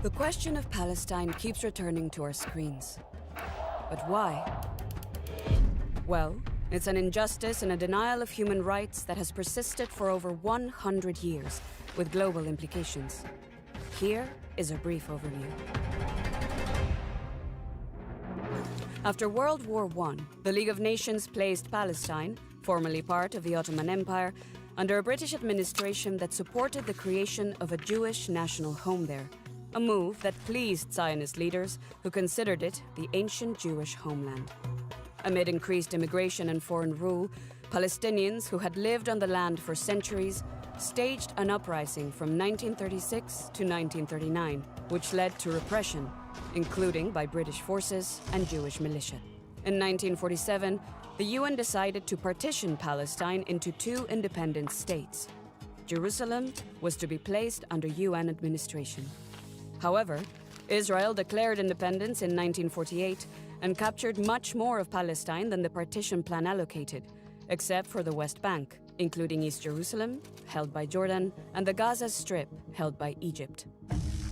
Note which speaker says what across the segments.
Speaker 1: The question of Palestine keeps returning to our screens. But why? Well, it's an injustice and a denial of human rights that has persisted for over 100 years, with global implications. Here is a brief overview. After World War I, the League of Nations placed Palestine, formerly part of the Ottoman Empire, under a British administration that supported the creation of a Jewish national home there, a move that pleased Zionist leaders who considered it the ancient Jewish homeland. Amid increased immigration and foreign rule, Palestinians who had lived on the land for centuries staged an uprising from 1936 to 1939, which led to repression, including by British forces and Jewish militia. In 1947, the UN decided to partition Palestine into two independent states. Jerusalem was to be placed under UN administration. However, Israel declared independence in 1948 and captured much more of Palestine than the partition plan allocated, except for the West Bank, including East Jerusalem, held by Jordan, and the Gaza Strip, held by Egypt.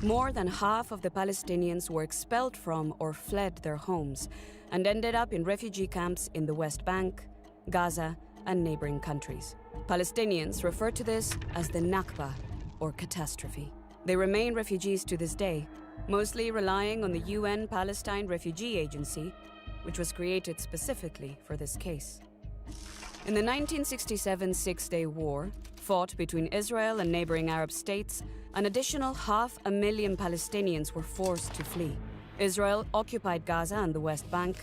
Speaker 1: More than half of the Palestinians were expelled from or fled their homes and ended up in refugee camps in the West Bank, Gaza, and neighboring countries. Palestinians refer to this as the Nakba, or catastrophe. They remain refugees to this day, mostly relying on the UN Palestine Refugee Agency, which was created specifically for this case. In the 1967 Six-Day War, fought between Israel and neighboring Arab states, an additional 500,000 Palestinians were forced to flee. Israel occupied Gaza and the West Bank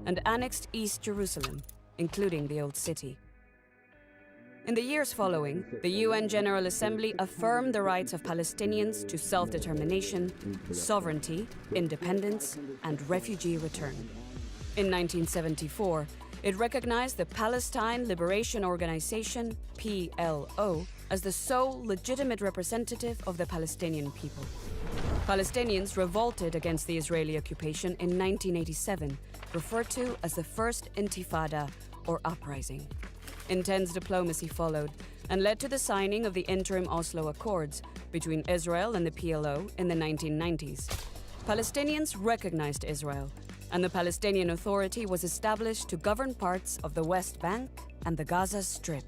Speaker 1: and annexed East Jerusalem, including the Old City. In the years following, the UN General Assembly affirmed the rights of Palestinians to self-determination, sovereignty, independence, and refugee return. In 1974, it recognized the Palestine Liberation Organization, PLO, as the sole legitimate representative of the Palestinian people. Palestinians revolted against the Israeli occupation in 1987, referred to as the First Intifada, or uprising. Intense diplomacy followed and led to the signing of the interim Oslo Accords between Israel and the PLO in the 1990s. Palestinians recognized Israel, and the Palestinian Authority was established to govern parts of the West Bank and the Gaza Strip.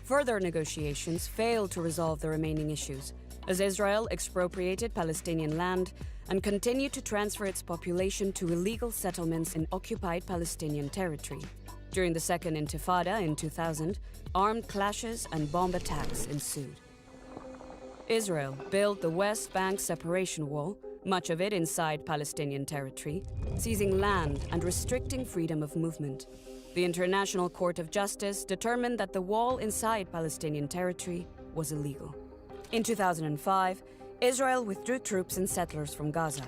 Speaker 1: Further negotiations failed to resolve the remaining issues, as Israel expropriated Palestinian land and continued to transfer its population to illegal settlements in occupied Palestinian territory. During the Second Intifada in 2000, armed clashes and bomb attacks ensued. Israel built the West Bank separation wall, much of it inside Palestinian territory, seizing land and restricting freedom of movement. The International Court of Justice determined that the wall inside Palestinian territory was illegal. In 2005, Israel withdrew troops and settlers from Gaza.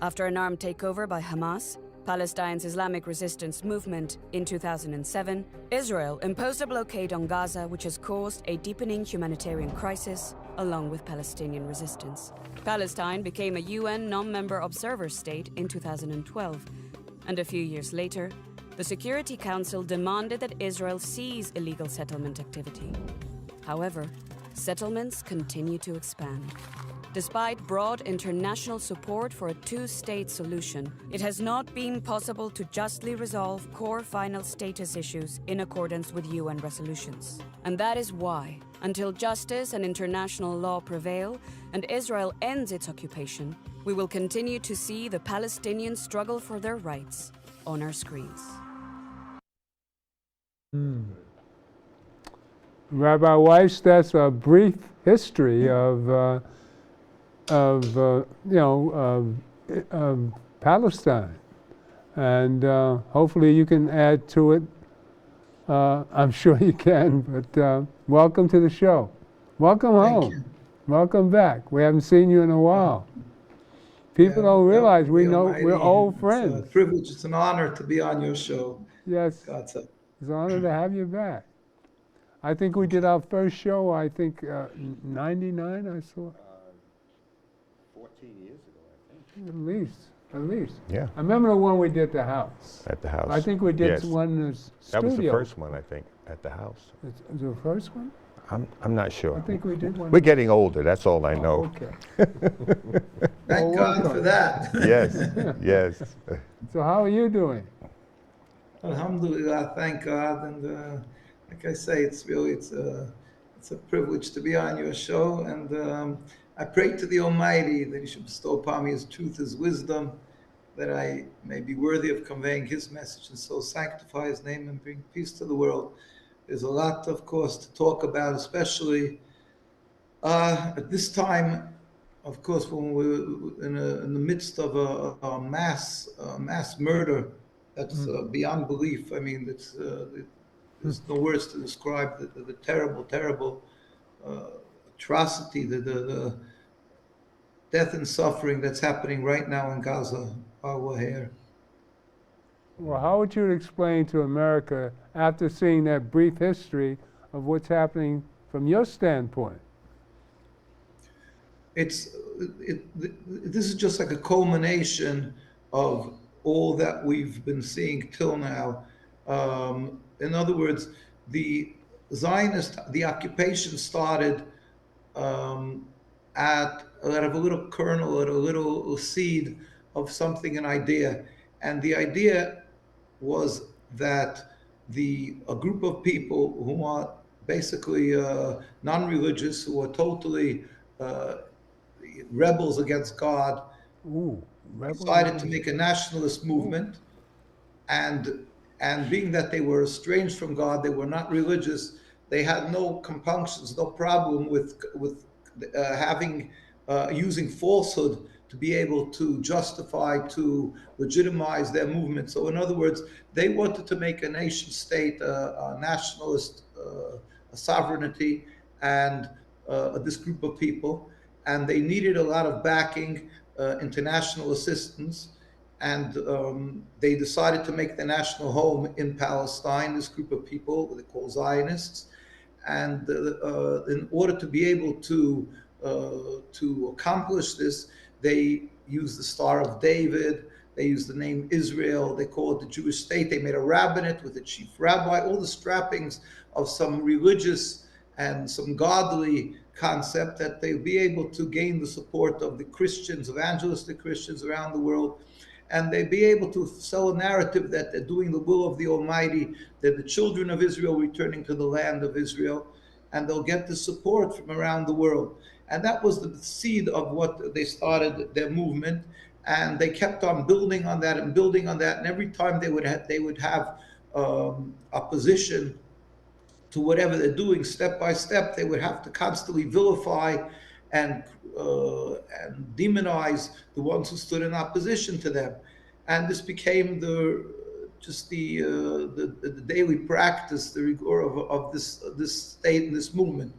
Speaker 1: After an armed takeover by Hamas, Palestine's Islamic resistance movement, in 2007, Israel imposed a blockade on Gaza, which has caused a deepening humanitarian crisis, along with Palestinian resistance. Palestine became a UN non-member observer state in 2012, and a few years later, the Security Council demanded that Israel cease illegal settlement activity. However, settlements continue to expand. Despite broad international support for a two-state solution, it has not been possible to justly resolve core final status issues in accordance with UN resolutions. And that is why, until justice and international law prevail and Israel ends its occupation, we will continue to see the Palestinians struggle for their rights on our screens.
Speaker 2: Rabbi Weiss, that's a brief history of Palestine, and hopefully you can add to it. I'm sure you can, but welcome to the show. Welcome home.
Speaker 3: You.
Speaker 2: Welcome back. We haven't seen you in a while. People don't realize we're old friends.
Speaker 3: It's a privilege. It's an honor to be on your show.
Speaker 2: Yes, it's an honor to have you back. I think we did our first show, I think, 99, I saw.
Speaker 4: 14 years ago, I think.
Speaker 2: At least.
Speaker 4: Yeah.
Speaker 2: I remember the one we did at the house.
Speaker 4: At the house.
Speaker 2: I think we did
Speaker 4: Yes.
Speaker 2: one in the studio.
Speaker 4: That was the first one, I think, at the house.
Speaker 2: It's the first one?
Speaker 4: I'm not sure.
Speaker 2: I think we did one.
Speaker 4: We're getting older, that's all I know.
Speaker 2: Okay.
Speaker 3: Thank
Speaker 2: Well,
Speaker 3: God for
Speaker 2: welcome.
Speaker 3: that.
Speaker 4: Yes, yes.
Speaker 2: So how are you doing?
Speaker 3: Alhamdulillah, thank God. And like I say, it's a privilege to be on your show. And I pray to the Almighty that He should bestow upon me His truth, His wisdom, that I may be worthy of conveying His message and so sanctify His name and bring peace to the world. There's a lot, of course, to talk about, especially at this time, of course, when we're in the midst of a mass murder that's beyond belief. I mean, there's no words to describe the terrible, terrible atrocity, the death and suffering that's happening right now in Gaza while we're here.
Speaker 2: Well, how would you explain to America, after seeing that brief history of what's happening from your standpoint?
Speaker 3: This is just like a culmination of all that we've been seeing till now. In other words, the the occupation started um, out of a little kernel, at a little seed of something, an idea. And the idea was that a group of people who are basically non-religious, who are totally uh, rebels against God,
Speaker 2: Ooh, rebels
Speaker 3: decided to
Speaker 2: against.
Speaker 3: make a nationalist movement, and being that they were estranged from God, they were not religious. They had no compunctions, no problem with having using falsehood to be able to justify, to legitimize their movement. So, in other words, they wanted to make a nation state, a nationalist a sovereignty, and this group of people, and they needed a lot of backing, international assistance, and they decided to make their national home in Palestine. This group of people, they call Zionists, and in order to be able to accomplish this, they used the Star of David. They used the name Israel. They call it the Jewish state. They made a rabbinate with a chief rabbi, all the strappings of some religious and some godly concept, that they'll be able to gain the support of the Christians, evangelistic Christians around the world, and they be able to sell a narrative that they're doing the will of the Almighty, that the children of Israel returning to the land of Israel, and they'll get the support from around the world. And that was the seed of what they started their movement, and they kept on building on that and building on that. And every time they would have opposition to whatever they're doing, step by step, they would have to constantly vilify and and demonize the ones who stood in opposition to them. And this became the daily practice, the rigor of this state and this movement.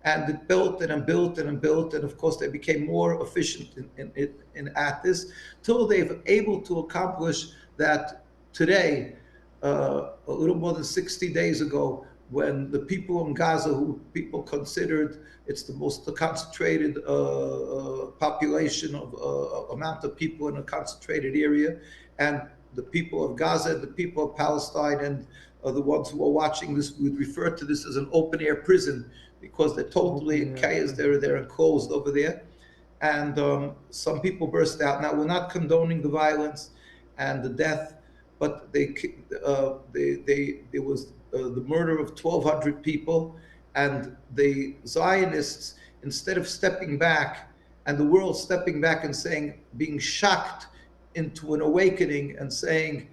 Speaker 3: And it built and built and built, and of course they became more efficient in at this, till they've able to accomplish that today, a little more than 60 days ago, when the people in Gaza, who people considered it's the most concentrated population of amount of people in a concentrated area, and the people of Gaza and the people of Palestine and the ones who are watching this would refer to this as an open air prison, because they're totally in chaos. They're enclosed over there, and some people burst out. Now, we're not condoning the violence and the death, but there was the murder of 1,200 people, and the Zionists, instead of stepping back, and the world stepping back and saying, being shocked into an awakening and saying,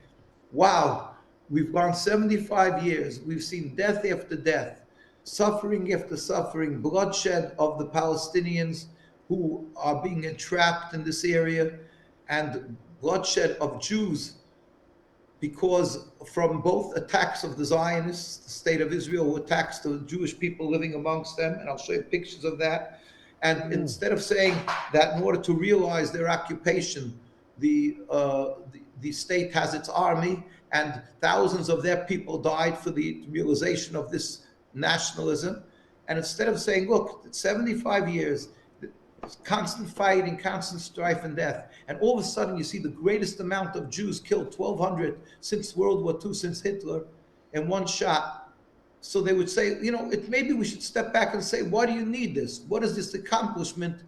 Speaker 3: wow, we've gone 75 years, we've seen death after death, suffering after suffering, bloodshed of the Palestinians who are being entrapped in this area, and bloodshed of Jews, because from both attacks of the Zionists, the state of Israel, who attacks the Jewish people living amongst them, and I'll show you pictures of that. And instead of saying that in order to realize their occupation, the state has its army, and thousands of their people died for the realization of this nationalism. And instead of saying, look, it's 75 years, constant fighting, constant strife and death. And all of a sudden you see the greatest amount of Jews killed, 1,200 since World War II, since Hitler, in one shot. So they would say, maybe we should step back and say, why do you need this? What is this accomplishment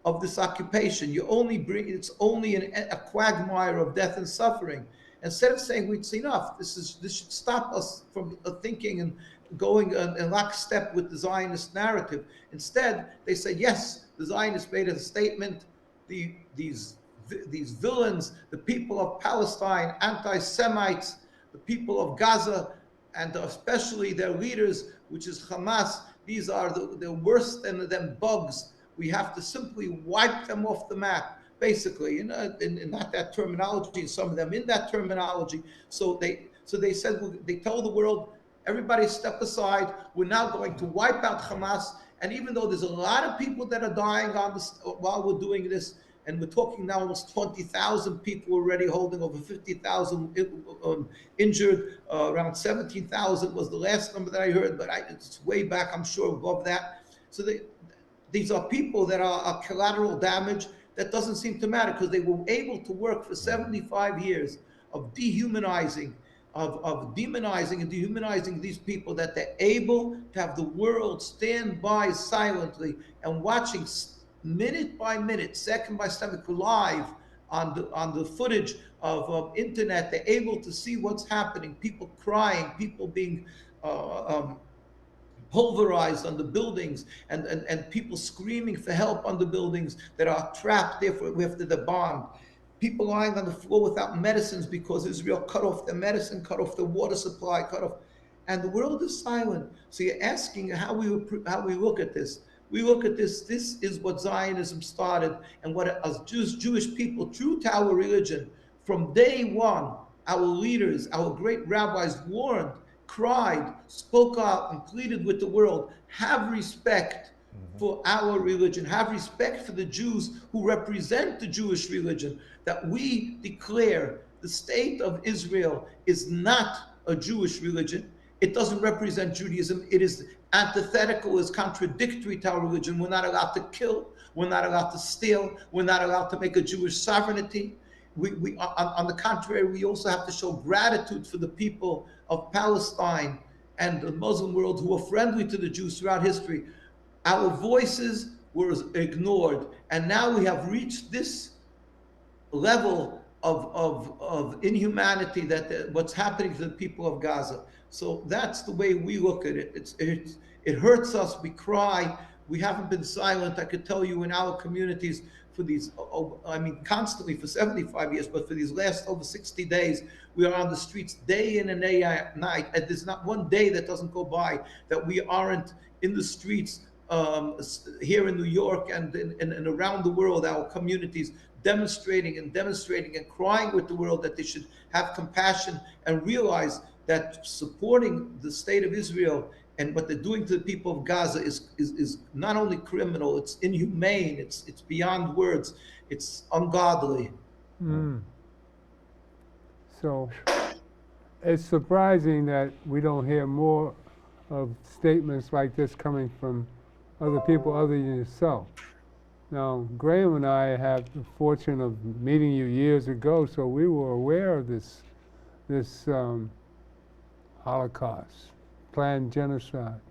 Speaker 3: of this occupation? It's only a quagmire of death and suffering. Instead of saying, it's enough, this should stop us from thinking and going in lockstep with the Zionist narrative. Instead, they say, yes, the Zionists made a statement. These villains, the people of Palestine, anti-Semites, the people of Gaza, and especially their leaders, which is Hamas, these are the worst than bugs. We have to simply wipe them off the map, basically, in not that terminology, some of them in that terminology. So they said, they told the world, everybody step aside. We're now going to wipe out Hamas. And even though there's a lot of people that are dying while we're doing this, and we're talking now almost 20,000 people already, holding over 50,000 injured. Around 17,000 was the last number that I heard, but it's way back, I'm sure, above that. So these are people that are collateral damage that doesn't seem to matter, because they were able to work for 75 years of dehumanizing, of demonizing and dehumanizing these people, that they're able to have the world stand by silently and watching minute by minute, second by second, live on the footage of internet. They're able to see what's happening, people crying, people being pulverized on the buildings, and people screaming for help on the buildings that are trapped there after the bomb. People lying on the floor without medicines because Israel cut off their medicine, cut off the water supply, cut off, and the world is silent. So you're asking how we look at this. We look at this. This is what Zionism started, and what as Jewish people, true to our religion, from day one, our leaders, our great rabbis warned, cried, spoke out, and pleaded with the world: have respect for our religion, have respect for the Jews who represent the Jewish religion, that we declare the state of Israel is not a Jewish religion. It doesn't represent Judaism. It is antithetical, is contradictory to our religion. We're not allowed to kill. We're not allowed to steal. We're not allowed to make a Jewish sovereignty. On the contrary, we also have to show gratitude for the people of Palestine and the Muslim world who were friendly to the Jews throughout history. Our voices were ignored, and now we have reached this level of inhumanity that what's happening to the people of Gaza. So that's the way we look at it. It hurts us. We cry. We haven't been silent. I could tell you in our communities for these, constantly for 75 years, but for these last over 60 days, we are on the streets day in and day out, night. And there's not one day that doesn't go by that we aren't in the streets here in New York and around the world, our communities demonstrating and crying with the world that they should have compassion and realize that supporting the state of Israel and what they're doing to the people of Gaza is not only criminal, it's inhumane, it's beyond words, it's ungodly.
Speaker 2: So it's surprising that we don't hear more of statements like this coming from other people other than yourself. Now, Graham and I have the fortune of meeting you years ago, so we were aware of this Holocaust, planned genocide.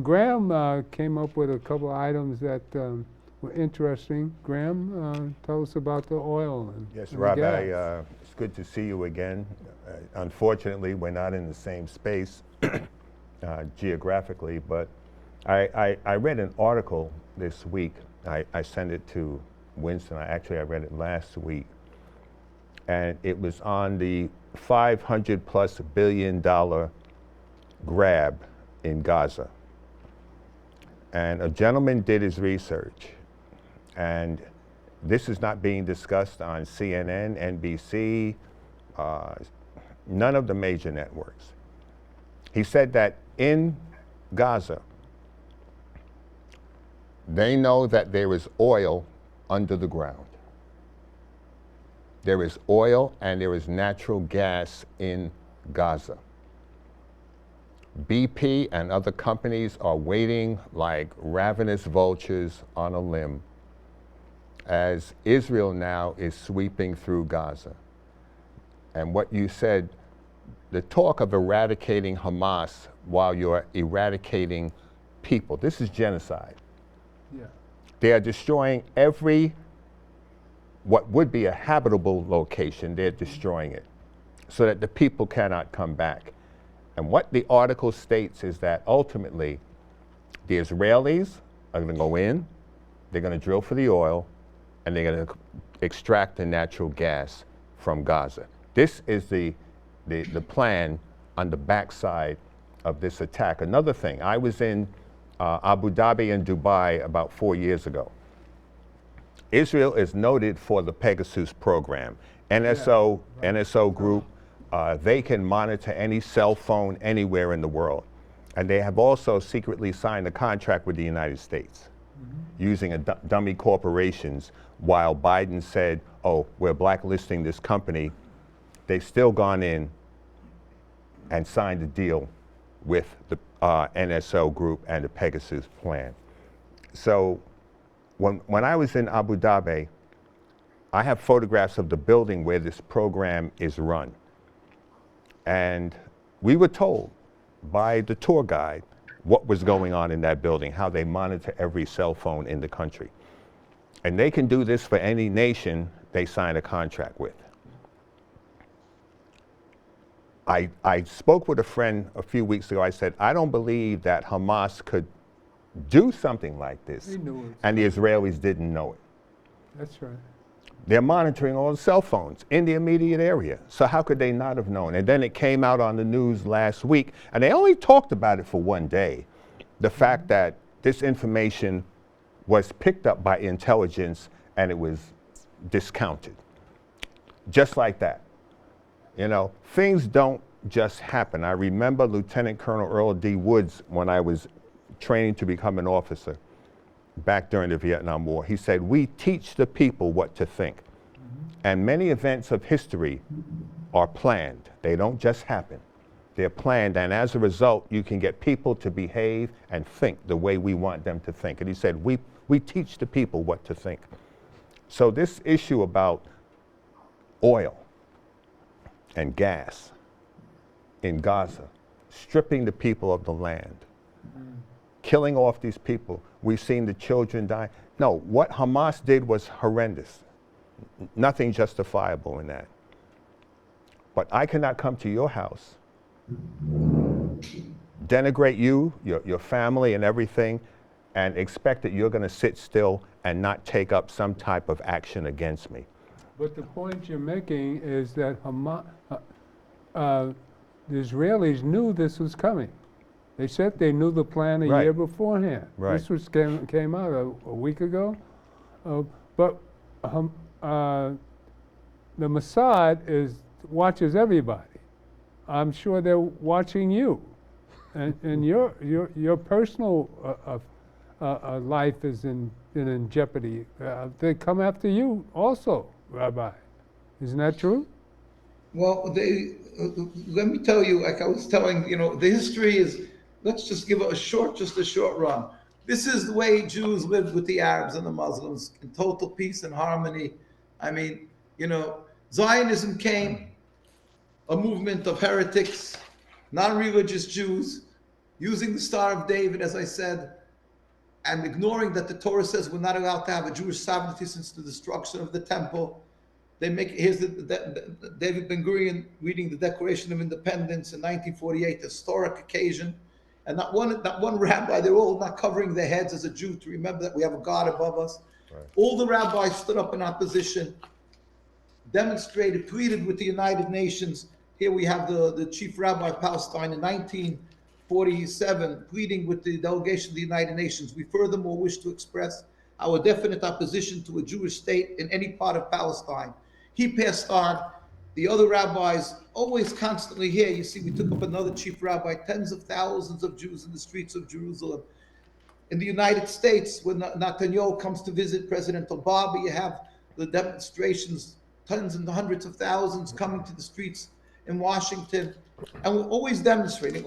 Speaker 2: Graham came up with a couple of items that were interesting. Graham, tell us about the oil.
Speaker 4: Yes,
Speaker 2: and
Speaker 4: Rabbi,
Speaker 2: gas.
Speaker 4: it's good to see you again. Unfortunately, we're not in the same space geographically, but I read an article this week. I sent it to Winston. I read it last week. And it was on the $500+ billion grab in Gaza. And a gentleman did his research. And this is not being discussed on CNN, NBC, none of the major networks. He said that in Gaza, they know that there is oil under the ground. There is oil and there is natural gas in Gaza. BP and other companies are waiting like ravenous vultures on a limb as Israel now is sweeping through Gaza. And what you said the talk of eradicating Hamas while you're eradicating people, this is genocide.
Speaker 2: Yeah.
Speaker 4: They are destroying what would be a habitable location, they're destroying it so that the people cannot come back. And what the article states is that ultimately the Israelis are going to go in, they're going to drill for the oil, and they're going to extract the natural gas from Gaza. This is the plan on the backside of this attack. Another thing, I was in Abu Dhabi and Dubai about 4 years ago. Israel is noted for the Pegasus program. NSO group, they can monitor any cell phone anywhere in the world. And they have also secretly signed a contract with the United States using dummy corporations while Biden said, oh, we're blacklisting this company. They've still gone in and signed a deal with the NSO group and the Pegasus plan. So when I was in Abu Dhabi, I have photographs of the building where this program is run. And we were told by the tour guide what was going on in that building, how they monitor every cell phone in the country. And they can do this for any nation they sign a contract with. I spoke with a friend a few weeks ago. I said, I don't believe that Hamas could do something like this, and the Israelis didn't know it.
Speaker 2: That's right.
Speaker 4: They're monitoring all the cell phones in the immediate area. So how could they not have known? And then it came out on the news last week, and they only talked about it for one day. The fact that this information was picked up by intelligence and it was discounted. Just like that. You know, things don't just happen. I remember Lieutenant Colonel Earl D. Woods, when I was training to become an officer back during the Vietnam War, he said, we teach the people what to think. And many events of history are planned. They don't just happen. They're planned, and as a result, you can get people to behave and think the way we want them to think. And he said, we teach the people what to think. So this issue about oil and gas in Gaza, stripping the people of the land, killing off these people. We've seen the children die. No, what Hamas did was horrendous. Nothing justifiable in that. But I cannot come to your house, denigrate you, your family and everything, and expect that you're going to sit still and not take up some type of action against me.
Speaker 2: But the point you're making is that the Israelis knew this was coming. They said they knew the plan a year beforehand.
Speaker 4: Right.
Speaker 2: This was came out a week ago. But the Mossad watches everybody. I'm sure they're watching you, and your personal life is in jeopardy. They come after you also, Rabbi. Isn't that true?
Speaker 3: Well, let me tell you, like I was telling, the history is, let's just give it a short run. This is the way Jews lived with the Arabs and the Muslims in total peace and harmony. I mean, Zionism came, a movement of heretics, non-religious Jews, using the Star of David, as I said, and ignoring that the Torah says we're not allowed to have a Jewish sovereignty since the destruction of the temple. Here's David Ben-Gurion reading the Declaration of Independence in 1948, historic occasion. And not one rabbi, they're all not covering their heads as a Jew to remember that we have a God above us. Right. All the rabbis stood up in opposition, demonstrated, pleaded with the United Nations. Here we have the chief rabbi of Palestine in 1947, pleading with the delegation of the United Nations. We furthermore wish to express our definite opposition to a Jewish state in any part of Palestine. He passed on. The other rabbis always constantly here. You see, we took up another chief rabbi, tens of thousands of Jews in the streets of Jerusalem. In the United States, when Netanyahu comes to visit President Obama, you have the demonstrations, tens and hundreds of thousands coming to the streets in Washington. And we're always demonstrating.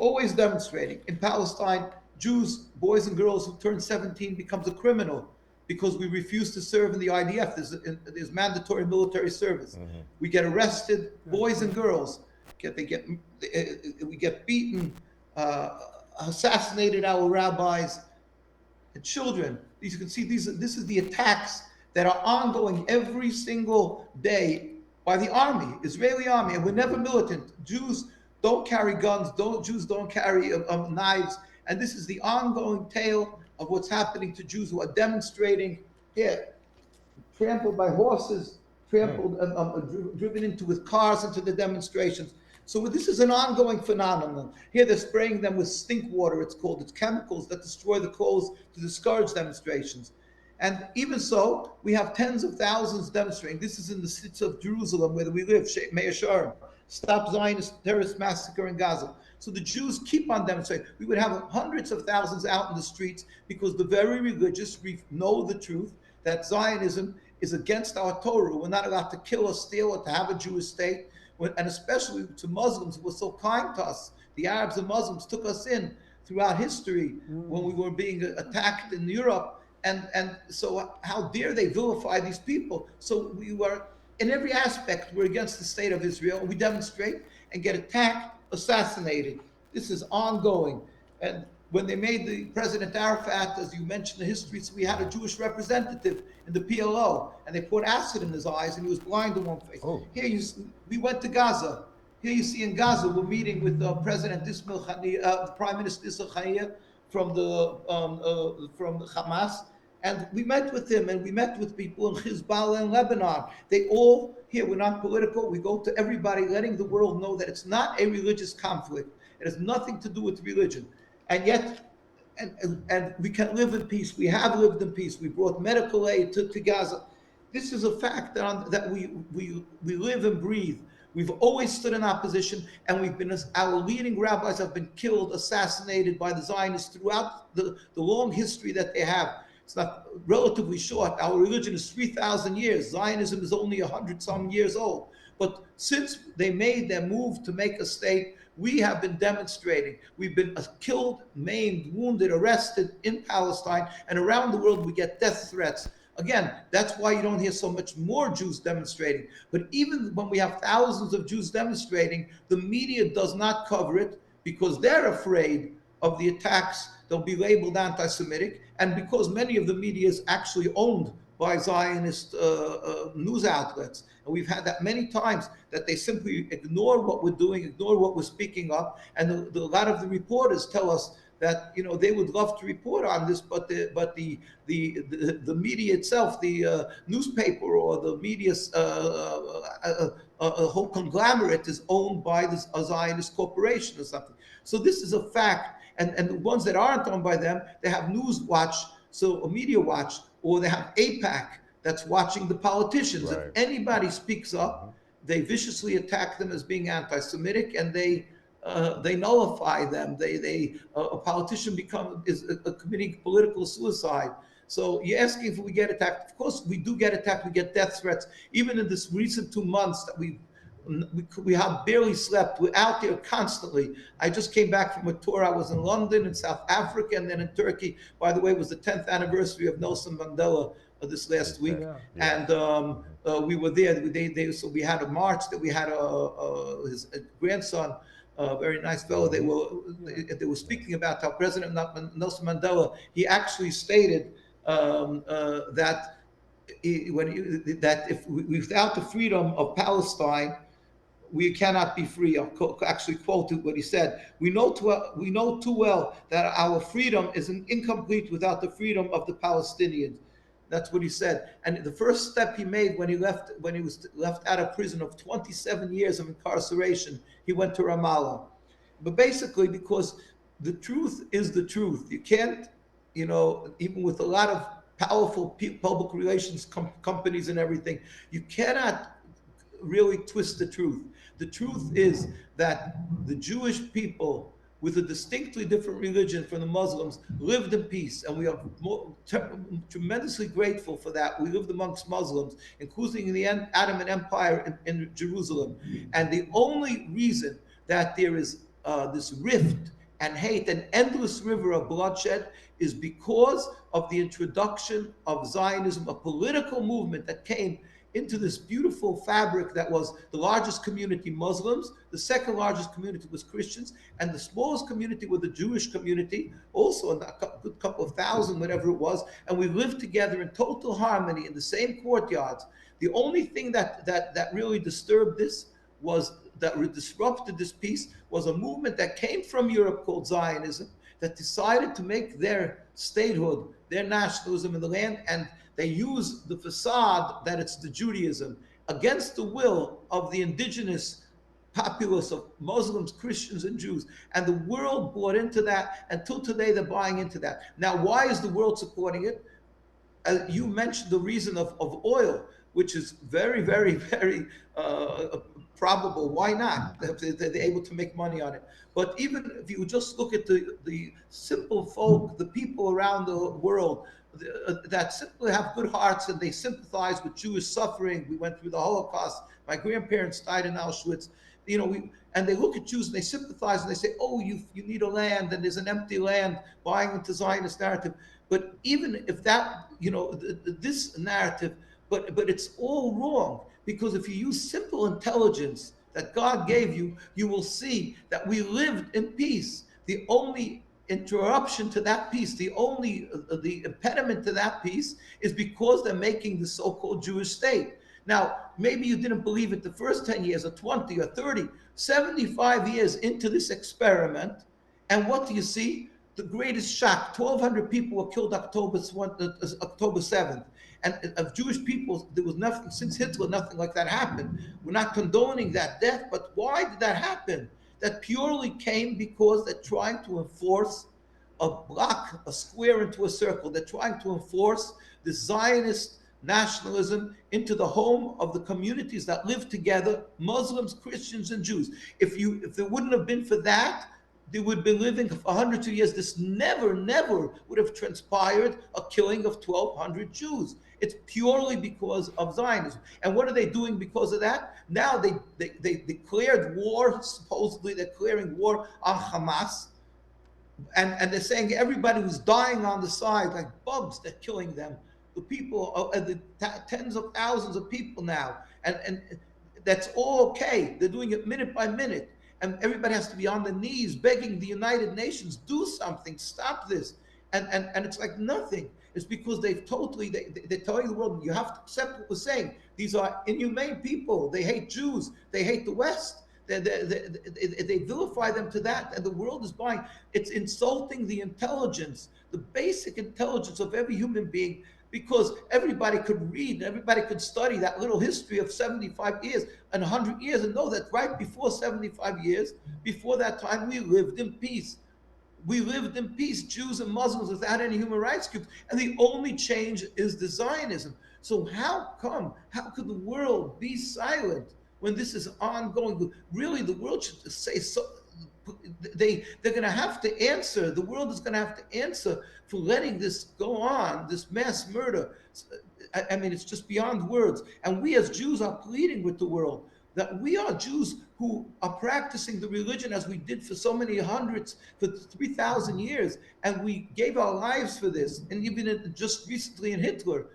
Speaker 3: In Palestine, Jews, boys and girls who turn 17 becomes a criminal because we refuse to serve in the IDF. There's mandatory military service. Mm-hmm. We get arrested, boys and girls. We get beaten, assassinated our rabbis, and children. These, you can see this is the attacks that are ongoing every single day by the army, Israeli army, and we're never militant. Jews don't carry guns. Jews don't carry knives, and this is the ongoing tale of what's happening to Jews who are demonstrating here, trampled by horses, driven into with cars into the demonstrations. So this is an ongoing phenomenon. Here they're spraying them with stink water, it's called. It's chemicals that destroy the clothes to discourage demonstrations. And even so, we have tens of thousands demonstrating. This is in the city of Jerusalem where we live, Meir Sharon. Stop Zionist terrorist massacre in Gaza. So the Jews keep on demonstrating. We would have hundreds of thousands out in the streets because the very religious know the truth that Zionism is against our Torah. We're not allowed to kill or steal or to have a Jewish state, and especially to Muslims who were so kind to us. The Arabs and Muslims took us in throughout history when we were being attacked in Europe. And so how dare they vilify these people? So we were, in every aspect, we're against the state of Israel. We demonstrate and get attacked, assassinated. This is ongoing. And when they made the President Arafat, as you mentioned the history, so we had a Jewish representative in the PLO, and they poured acid in his eyes, and he was blind in one face.
Speaker 4: Oh.
Speaker 3: Here we went to Gaza. Here you see in Gaza, we're meeting with President Ismail Haniyeh, Prime Minister Ismail Haniyeh from the Hamas, and we met with him, and we met with people in Hezbollah and Lebanon. They all, here, we're not political. We go to everybody, letting the world know that it's not a religious conflict. It has nothing to do with religion. And yet, and we can live in peace. We have lived in peace. We brought medical aid to Gaza. This is a fact that we live and breathe. We've always stood in opposition, and our leading rabbis have been killed, assassinated by the Zionists throughout the long history that they have. It's not relatively short. Our religion is 3,000 years. Zionism is only 100-some years old. But since they made their move to make a state, we have been demonstrating. We've been killed, maimed, wounded, arrested in Palestine, and around the world we get death threats. Again, that's why you don't hear so much more Jews demonstrating. But even when we have thousands of Jews demonstrating, the media does not cover it because they're afraid of the attacks. They'll be labeled anti-Semitic, and because many of the media is actually owned by Zionist news outlets. And we've had that many times that they simply ignore what we're doing, ignore what we're speaking up. And a lot of the reporters tell us that they would love to report on this, but the media itself, the newspaper or the media's a whole conglomerate is owned by this Zionist corporation or something. So this is a fact. And the ones that aren't owned by them, they have News Watch, so a Media Watch, or they have APAC that's watching the politicians.
Speaker 4: Right.
Speaker 3: If anybody speaks up, they viciously attack them as being anti-Semitic, and they nullify them. A politician is committing political suicide. So you're asking if we get attacked. Of course, we do get attacked. We get death threats. Even in this recent 2 months that we have barely slept. We're out there constantly. I just came back from a tour. I was in London, in South Africa, and then in Turkey. By the way, it was the 10th anniversary of Nelson Mandela this last week.
Speaker 4: Yeah.
Speaker 3: And we were there. So we had a march that we had his grandson, a very nice fellow. They were speaking about how President Nelson Mandela, he actually stated that if without the freedom of Palestine, we cannot be free. I'll actually quote what he said. We know too well that our freedom is incomplete without the freedom of the Palestinians. That's what he said. And the first step he made when he was left out of prison of 27 years of incarceration, he went to Ramallah. But basically, because the truth is the truth. You can't, even with a lot of powerful public relations companies and everything, you cannot really twist the truth. The truth is that the Jewish people, with a distinctly different religion from the Muslims, lived in peace, and we are tremendously grateful for that. We lived amongst Muslims, including the Ottoman Empire in Jerusalem. And the only reason that there is this rift and hate, an endless river of bloodshed, is because of the introduction of Zionism, a political movement that came into this beautiful fabric that was the largest community Muslims, the second largest community was Christians, and the smallest community was the Jewish community, also a good couple of thousand, whatever it was, and we lived together in total harmony in the same courtyards. The only thing that really disturbed this was that disrupted this peace was a movement that came from Europe called Zionism that decided to make their statehood, their nationalism in the land, and they use the facade that it's the Judaism against the will of the indigenous populace of Muslims, Christians, and Jews. And the world bought into that. Until today, they're buying into that. Now, why is the world supporting it? You mentioned the reason of oil, which is very, very, very probable. Why not? They're able to make money on it. But even if you just look at the simple folk, the people around the world that simply have good hearts and they sympathize with Jewish suffering. We went through the Holocaust. My grandparents died in Auschwitz. And they look at Jews and they sympathize and they say, oh, you need a land and there's an empty land buying into Zionist narrative. But even if that, this narrative, but it's all wrong, because if you use simple intelligence that God gave you, you will see that we lived in peace. The only interruption to that peace, the impediment to that peace is because they're making the so-called Jewish state. Now, maybe you didn't believe it the first 10 years or 20 or 30, 75 years into this experiment, and what do you see? The greatest shock. 1,200 people were killed October 7th. And of Jewish people, there was nothing, since Hitler, nothing like that happened. We're not condoning that death, but why did that happen? That purely came because they're trying to enforce a block, a square into a circle. They're trying to enforce the Zionist nationalism into the home of the communities that live together, Muslims, Christians, and Jews. If it wouldn't have been for that, they would be living for hundreds of years. This never would have transpired, a killing of 1,200 Jews. It's purely because of Zionism. And what are they doing because of that? Now they declared war, supposedly they're declaring war on Hamas. And they're saying everybody who's dying on the side, like bugs, they're killing them. The people, tens of thousands of people now. And that's all okay. They're doing it minute by minute. And everybody has to be on the knees begging the United Nations, do something, stop this. And it's like nothing. It's because they're telling the world, you have to accept what we're saying. These are inhumane people. They hate Jews. They hate the West. They vilify them to that, and the world is buying. It's insulting the intelligence, the basic intelligence of every human being, because everybody could read, everybody could study that little history of 75 years and 100 years and know that right before 75 years, before that time, we lived in peace. We lived in peace, Jews and Muslims, without any human rights groups. And the only change is the Zionism. So how could the world be silent when this is ongoing? Really, the world should say so. They're going to have to answer. The world is going to have to answer for letting this go on, this mass murder. I mean, it's just beyond words. And we as Jews are pleading with the world that we are Jews who are practicing the religion as we did for so many hundreds, for 3,000 years. And we gave our lives for this. And even just recently in Hitler,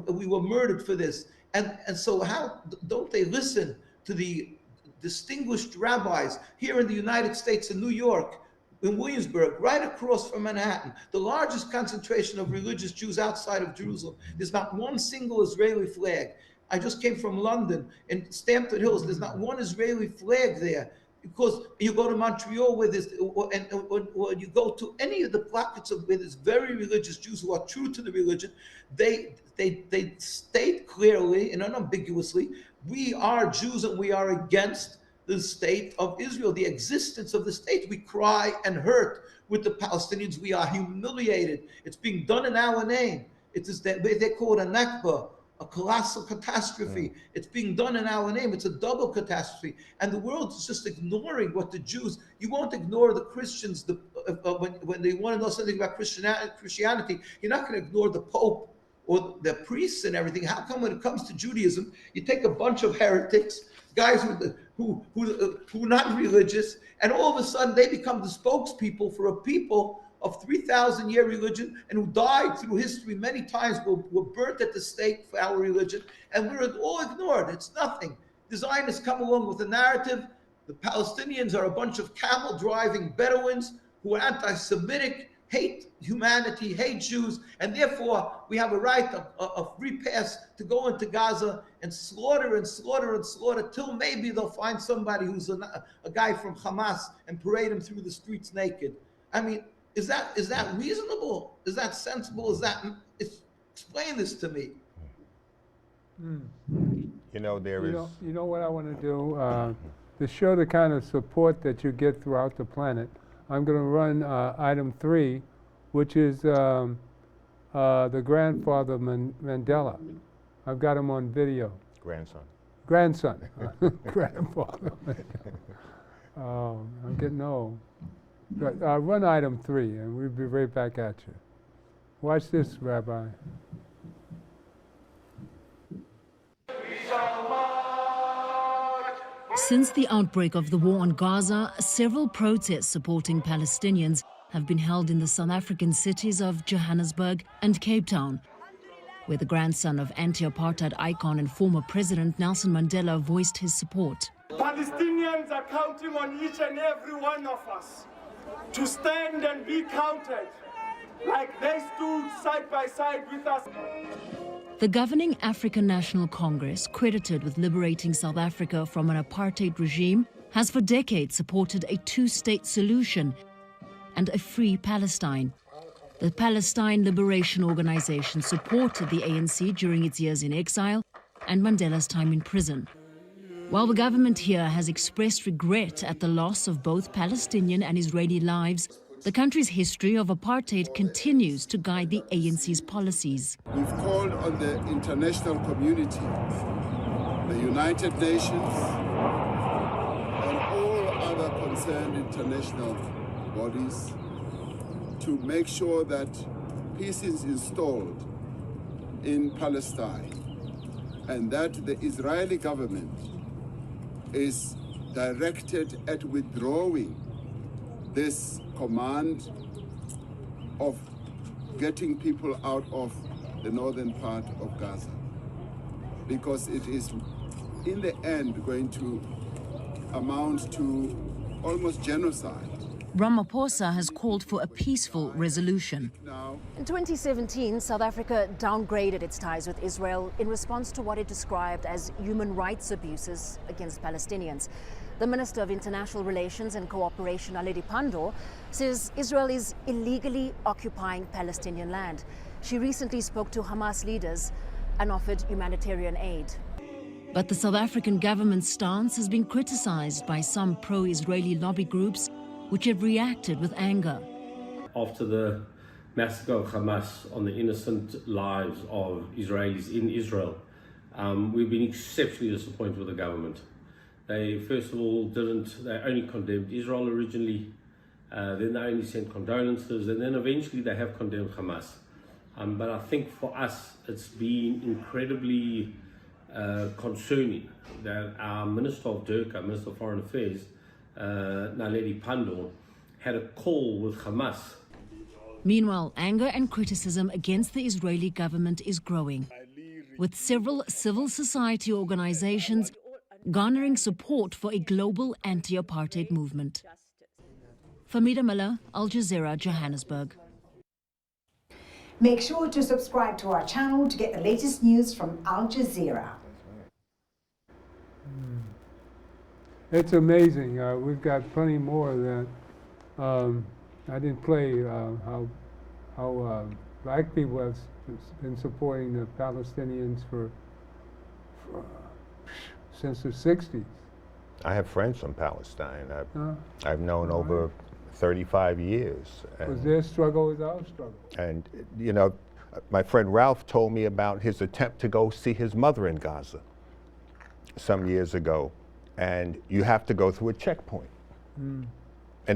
Speaker 3: we were murdered for this. And so how don't they listen to the distinguished rabbis here in the United States, in New York, in Williamsburg, right across from Manhattan, the largest concentration of religious Jews outside of Jerusalem? There's not one single Israeli flag. I just came from London, in Stamford Hills, there's not one Israeli flag there. Because you go to Montreal where there's, or you go to any of the pockets of where there's very religious Jews who are true to the religion, they state clearly and unambiguously, we are Jews and we are against the state of Israel, the existence of the state. We cry and hurt with the Palestinians. We are humiliated. It's being done in our name. It is that they call it a Nakba, a colossal catastrophe. It's being done in our name. It's a double catastrophe. And the world is just ignoring what the Jews, you won't ignore the Christians when they want to know something about Christianity, you're not going to ignore the Pope or the priests and everything. How come when it comes to Judaism, you take a bunch of heretics, guys who are not religious, and all of a sudden they become the spokespeople for a people of 3,000-year religion and who died through history many times, were burnt at the stake for our religion, and we're all ignored. It's nothing. The Zionists come along with a narrative. The Palestinians are a bunch of camel-driving Bedouins who are anti-Semitic, hate humanity, hate Jews, and therefore we have a right, a free pass to go into Gaza and slaughter and slaughter and slaughter till maybe they'll find somebody who's a guy from Hamas and parade him through the streets naked. I mean, is that reasonable? Is that sensible? Explain this to me.
Speaker 4: You know,
Speaker 2: You know what I want to do? To show the kind of support that you get throughout the planet, I'm going to run item 3, which is the grandfather Mandela. I've got him on video.
Speaker 4: grandson.
Speaker 2: Grandson. Grandfather Mandela. Oh, I'm getting old. But, run item 3, and we'll be right back at you. Watch this, Rabbi.
Speaker 5: Since the outbreak of the war on Gaza, several protests supporting Palestinians have been held in the South African cities of Johannesburg and Cape Town, where the grandson of anti-apartheid icon and former President Nelson Mandela voiced his support.
Speaker 6: Palestinians are counting on each and every one of us to stand and be counted like they stood side by side with us.
Speaker 5: The governing African National Congress, credited with liberating South Africa from an apartheid regime, has for decades supported a two-state solution and a free Palestine. The Palestine Liberation Organization supported the ANC during its years in exile and Mandela's time in prison. While the government here has expressed regret at the loss of both Palestinian and Israeli lives, the country's history of apartheid continues to guide the ANC's policies.
Speaker 7: We've called on the international community, the United Nations, and all other concerned international bodies to make sure that peace is installed in Palestine and that the Israeli government is directed at withdrawing this command of getting people out of the northern part of Gaza, because it is in the end going to amount to almost genocide.
Speaker 5: Ramaphosa has called for a peaceful resolution.
Speaker 8: In 2017, South Africa downgraded its ties with Israel in response to what it described as human rights abuses against Palestinians. The Minister of International Relations and Cooperation, Naledi Pandor, says Israel is illegally occupying Palestinian land. She recently spoke to Hamas leaders and offered humanitarian aid.
Speaker 5: But the South African government's stance has been criticized by some pro-Israeli lobby groups, which have reacted with anger.
Speaker 9: After the massacre of Hamas on the innocent lives of Israelis in Israel, we've been exceptionally disappointed with the government. They, first of all, they only condemned Israel originally, then they only sent condolences, and then eventually they have condemned Hamas. But I think for us, it's been incredibly concerning that our Minister of Durka, Minister of Foreign Affairs, Naledi Pandor, had a call with Hamas.
Speaker 5: Meanwhile, anger and criticism against the Israeli government is growing, with several civil society organizations garnering support for a global anti-apartheid movement. Famida Miller, Al Jazeera, Johannesburg.
Speaker 10: Make sure to subscribe to our channel to get the latest news from Al Jazeera.
Speaker 2: It's amazing. We've got plenty more of that. I didn't play how black people have been supporting the Palestinians since the 60s.
Speaker 4: I have friends from Palestine. I've known over 35 years.
Speaker 2: Was their struggle was our struggle.
Speaker 4: And, you know, my friend Ralph told me about his attempt to go see his mother in Gaza some years ago. And you have to go through a checkpoint. And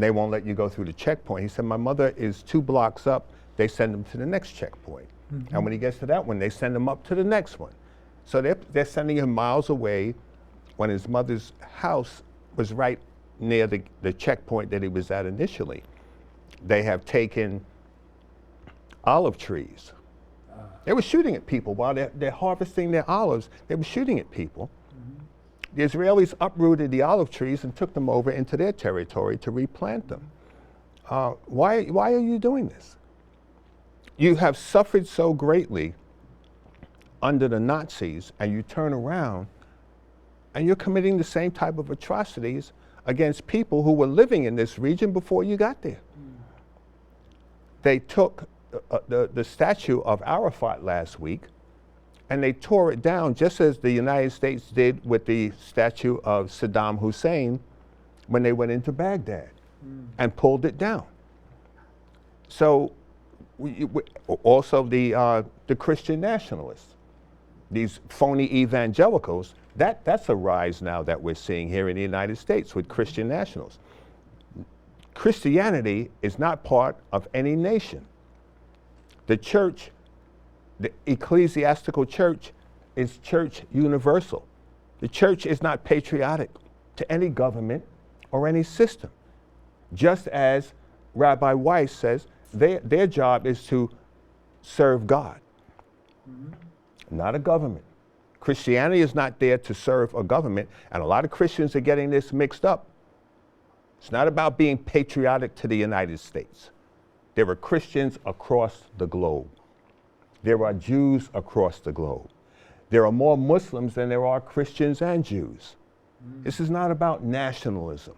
Speaker 4: they won't let you go through the checkpoint. He said, my mother is 2 blocks up. They send him to the next checkpoint. And when he gets to that one, they send him up to the next one. So they're sending him miles away when his mother's house was right near the checkpoint that he was at initially. They have taken olive trees. They were shooting at people while they're harvesting their olives. They were shooting at people. The Israelis uprooted the olive trees and took them over into their territory to replant them. Why are you doing this? You have suffered so greatly under the Nazis, and you turn around and you're committing the same type of atrocities against people who were living in this region before you got there. They took the statue of Arafat last week and they tore it down, just as the United States did with the statue of Saddam Hussein when they went into Baghdad and pulled it down. So also the Christian nationalists, these phony evangelicals, that's a rise now that we're seeing here in the United States with Christian nationals. Christianity is not part of any nation. The church, the ecclesiastical church, is church universal. The church is not patriotic to any government or any system. Just as Rabbi Weiss says, their job is to serve God, not a government. Christianity is not there to serve a government, and a lot of Christians are getting this mixed up. It's not about being patriotic to the United States. There are Christians across the globe. There are Jews across the globe. There are more Muslims than there are Christians and Jews. This is not about nationalism.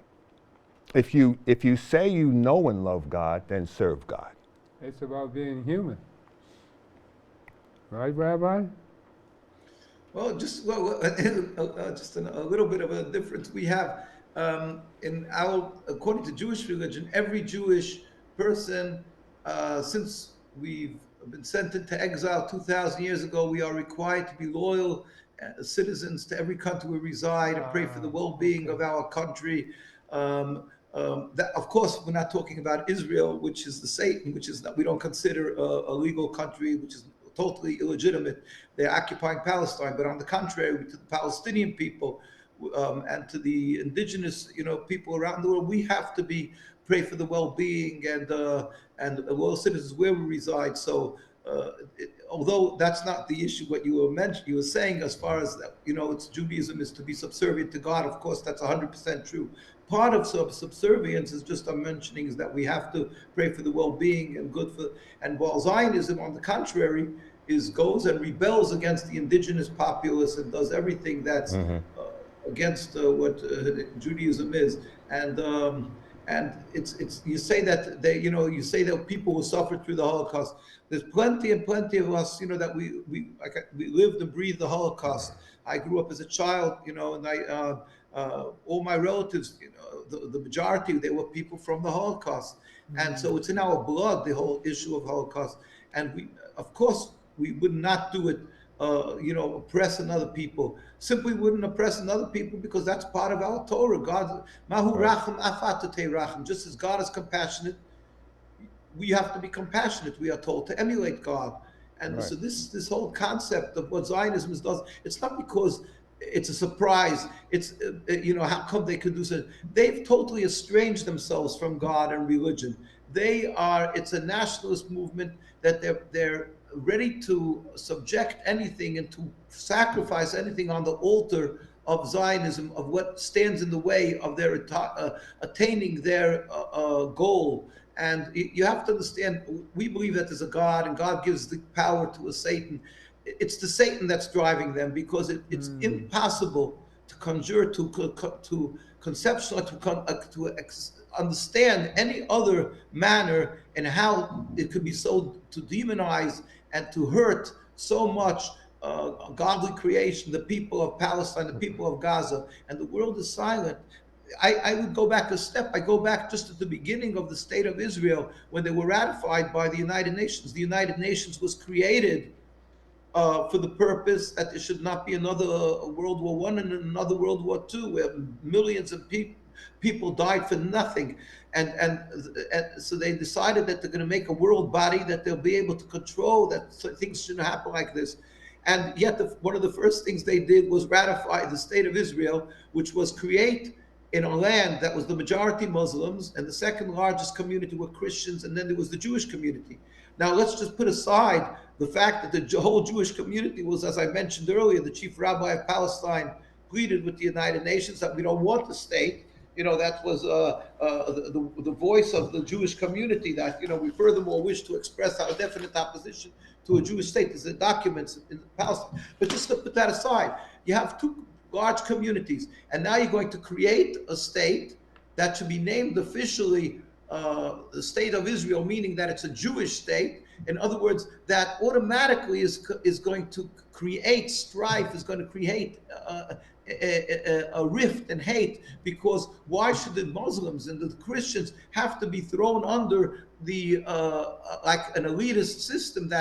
Speaker 4: If you say you know and love God, then serve God.
Speaker 2: It's about being human. Right, Rabbi?
Speaker 3: Well, just a little bit of a difference. We have according to Jewish religion, every Jewish person, since we've been sent into exile 2,000 years ago, we are required to be loyal citizens to every country we reside and pray for the well-being of our country. That, of course, we're not talking about Israel, which is the Satan, which is that we don't consider a legal country, which is totally illegitimate. They're occupying Palestine, but on the contrary, to the Palestinian people and to the indigenous, people around the world, we have to pray for the well-being and loyal citizens where we reside. So, although that's not the issue, what you were saying as far as it's Judaism is to be subservient to God. Of course, that's 100% true. Part of subservience is just I'm mentioning is that we have to pray for the well-being and good for. And while Zionism, on the contrary, goes and rebels against the indigenous populace and does everything that's against what Judaism is, and it's you say that you say that people who suffered through the Holocaust. There's plenty of us that we lived and breathed the Holocaust. I grew up as a child, and I all my relatives, the majority, they were people from the Holocaust, and so it's in our blood, the whole issue of Holocaust. And we, of course, we would not do it, oppress another people. Simply wouldn't oppress another people because that's part of our Torah. God, Mahu Racham Afatate Racham. Just as God is compassionate, we have to be compassionate. We are told to emulate God. And so this whole concept of what Zionism does, it's not because it's a surprise. It's, how come they could do so? They've totally estranged themselves from God and religion. It's a nationalist movement that they're ready to subject anything and to sacrifice anything on the altar of Zionism, of what stands in the way of their attaining their goal. And you have to understand, we believe that there's a God, and God gives the power to a Satan. It's the Satan that's driving them, because it's impossible to conjure, to conceptualize, to understand any other manner and how it could be so to demonize and to hurt so much godly creation, the people of Palestine, the people of Gaza, and the world is silent. I would go back a step. I go back just at the beginning of the state of Israel when they were ratified by the United Nations. The United Nations was created for the purpose that there should not be another World War I and another World War II, where millions of people died for nothing. And so they decided that they're going to make a world body that they'll be able to control, that things shouldn't happen like this. And yet one of the first things they did was ratify the state of Israel, which was create in a land that was the majority Muslims, and the second largest community were Christians, and then there was the Jewish community. Now let's just put aside the fact that the whole Jewish community was, as I mentioned earlier, the chief rabbi of Palestine pleaded with the United Nations that we don't want the state. You know, that was the voice of the Jewish community, that, you know, we furthermore wish to express our definite opposition to a Jewish state. There's documents in Palestine. But just to put that aside, you have two large communities, and now you're going to create a state that should be named officially the State of Israel, meaning that it's a Jewish state. In other words, that automatically is going to create strife, is going to create a rift and hate, because why should the Muslims and the Christians have to be thrown under the like an elitist system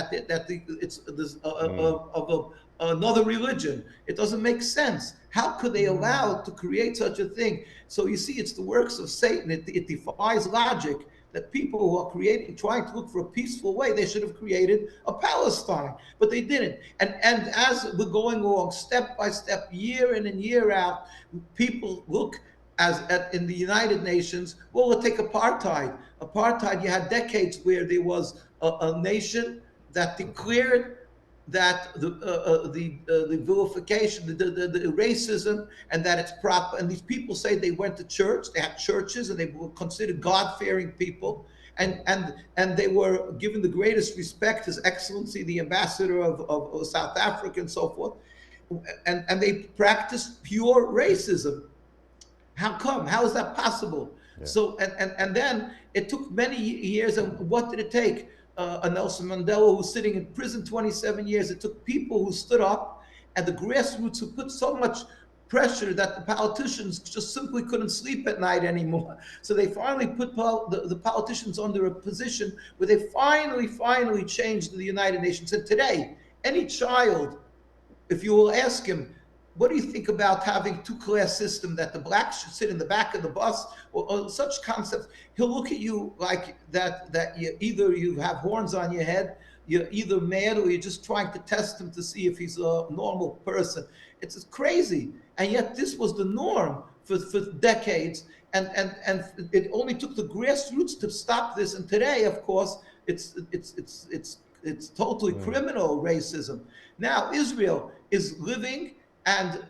Speaker 3: of another religion? It doesn't make sense. How could they allow to create such a thing? So you see, it's the works of Satan. It defies logic that people who are trying to look for a peaceful way, they should have created a Palestine, but they didn't. And as we're going along, step by step, year in and year out, people look in the United Nations. Well, let's take apartheid. Apartheid, you had decades where there was a nation that declared that the vilification, the racism, and that it's proper. And these people say they went to church, they had churches, and they were considered God-fearing people, and they were given the greatest respect, His Excellency, the ambassador of South Africa, and so forth. And they practiced pure racism. How come? How is that possible? Yeah. So and then it took many years. And what did it take? A Nelson Mandela, who's sitting in prison 27 years. It took people who stood up, and the grassroots who put so much pressure that the politicians just simply couldn't sleep at night anymore. So they finally put the politicians under a position where they finally changed the United Nations. And today, any child, if you will ask him, what do you think about having two-class system, that the blacks should sit in the back of the bus, or such concepts? He'll look at you like that either you have horns on your head, you're either mad, or you're just trying to test him to see if he's a normal person. It's crazy. And yet this was the norm for decades. And it only took the grassroots to stop this. And today, of course, it's totally criminal racism. Now Israel is living, and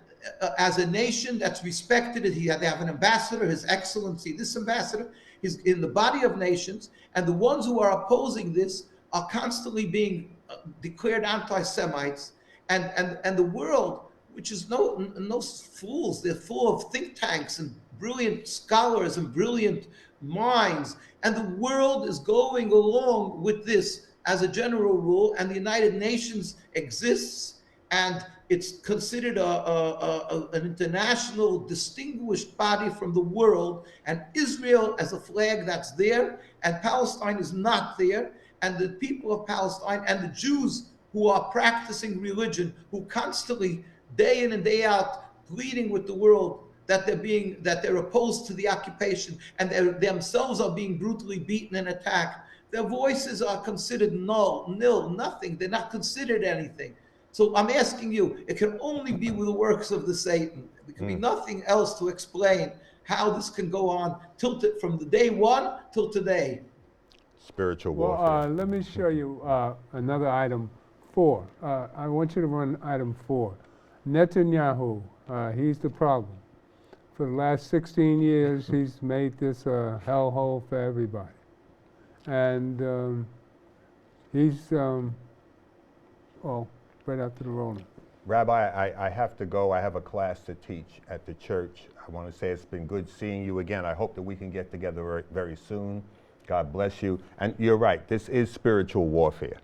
Speaker 3: as a nation that's respected, they have an ambassador, His Excellency. This ambassador is in the body of nations, and the ones who are opposing this are constantly being declared anti-Semites, and the world, which is no fools, they're full of think tanks and brilliant scholars and brilliant minds, and the world is going along with this as a general rule, and the United Nations exists, and it's considered an international distinguished body from the world, and Israel as a flag that's there, and Palestine is not there, and the people of Palestine and the Jews who are practicing religion, who constantly, day in and day out, pleading with the world that they're opposed to the occupation, and they themselves are being brutally beaten and attacked. Their voices are considered nil, nothing. They're not considered anything. So I'm asking you, it can only be with the works of the Satan. There can be nothing else to explain how this can go on from the day one till today.
Speaker 4: Spiritual warfare.
Speaker 2: Well, let me show you another item 4. I want you to run item 4. Netanyahu, he's the problem. For the last 16 years, he's made this a hellhole for everybody. And he's, right after the Rona.
Speaker 4: Rabbi, I have to go. I have a class to teach at the church. I want to say it's been good seeing you again. I hope that we can get together very, very soon. God bless you. And you're right, this is spiritual warfare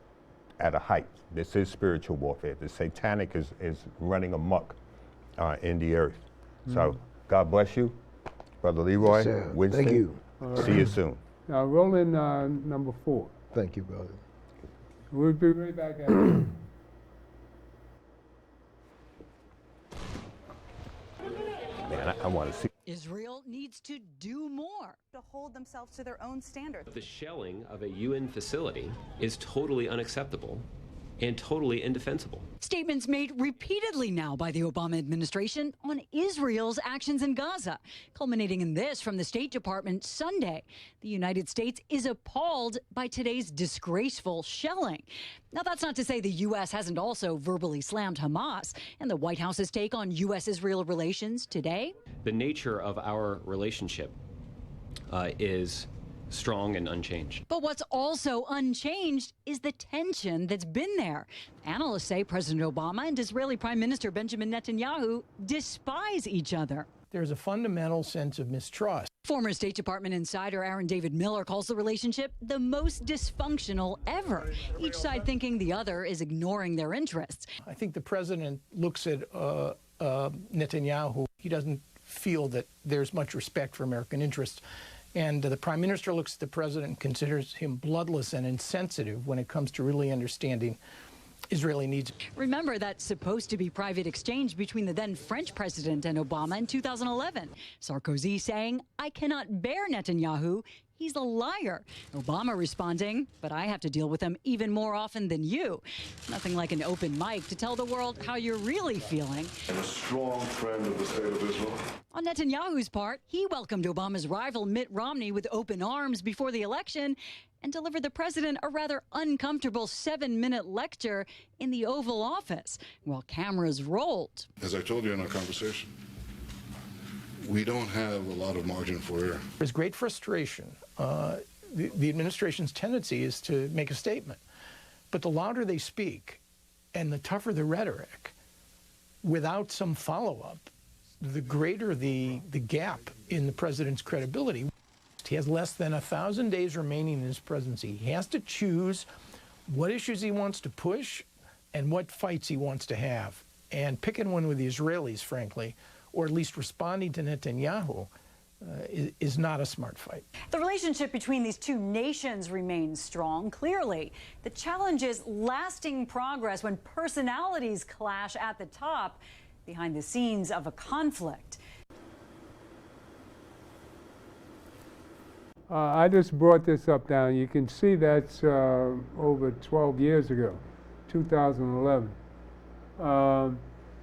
Speaker 4: at a height. This is spiritual warfare. The satanic is running amok in the earth. So God bless you, Brother Leroy,
Speaker 11: Yes,
Speaker 4: Winston.
Speaker 11: thank you.
Speaker 4: See you soon.
Speaker 2: Now roll in number 4.
Speaker 11: Thank you, brother.
Speaker 2: We'll be right back after.
Speaker 4: Man, I want to see.
Speaker 12: Israel needs to do more
Speaker 13: to hold themselves to their own standards.
Speaker 14: The shelling of a UN facility is totally unacceptable
Speaker 11: and totally indefensible.
Speaker 12: Statements made repeatedly now by the Obama administration on Israel's actions in Gaza, culminating in this from the State Department Sunday. The United States is appalled by today's disgraceful shelling. Now, that's not to say the U.S. hasn't also verbally slammed Hamas, and the White House's take on U.S.-Israel relations today.
Speaker 11: The nature of our relationship is strong and unchanged.
Speaker 12: But what's also unchanged is the tension that's been there. Analysts say President Obama and Israeli Prime Minister Benjamin Netanyahu despise each other.
Speaker 13: There's a fundamental sense of mistrust.
Speaker 12: Former State Department insider Aaron David Miller calls the relationship the most dysfunctional ever, each side thinking the other is ignoring their interests.
Speaker 13: I think the president looks at Netanyahu. He doesn't feel that there's much respect for American interests. And the prime minister looks at the president and considers him bloodless and insensitive when it comes to really understanding Israeli needs.
Speaker 12: Remember that supposed to be private exchange between the then French president and Obama in 2011. Sarkozy saying, "I cannot bear Netanyahu. He's a liar." Obama responding, "But I have to deal with him even more often than you." Nothing like an open mic to tell the world how you're really feeling.
Speaker 14: And a strong friend of the state of Israel.
Speaker 12: On Netanyahu's part, he welcomed Obama's rival Mitt Romney with open arms before the election and delivered the president a rather uncomfortable 7-minute lecture in the Oval Office while cameras rolled.
Speaker 14: As I told you in our conversation, we don't have a lot of margin for error.
Speaker 13: There's great frustration. The administration's tendency is to make a statement. But the louder they speak and the tougher the rhetoric, without some follow-up, the greater the gap in the president's credibility. He has less than 1,000 days remaining in his presidency. He has to choose what issues he wants to push and what fights he wants to have. And picking one with the Israelis, frankly, or at least responding to Netanyahu, is not a smart fight.
Speaker 12: The relationship between these two nations remains strong, clearly. The challenge is lasting progress when personalities clash at the top behind the scenes of a conflict.
Speaker 2: I just brought this up down. You can see that's over 12 years ago, 2011.